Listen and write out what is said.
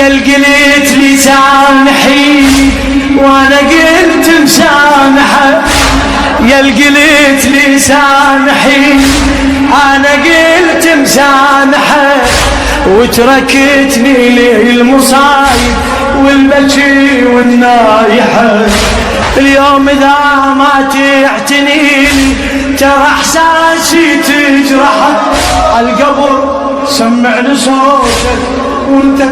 القلت لي سامحيني وانا قلت مسامحه، يا القلت لي سامحيني انا قلت مسامحه، وتركتني للمصايب والبكي والنايحه. اليوم اذا ما تعتنيني ترى احساسي تجرحك، عالقبر سمعني صوتك وانت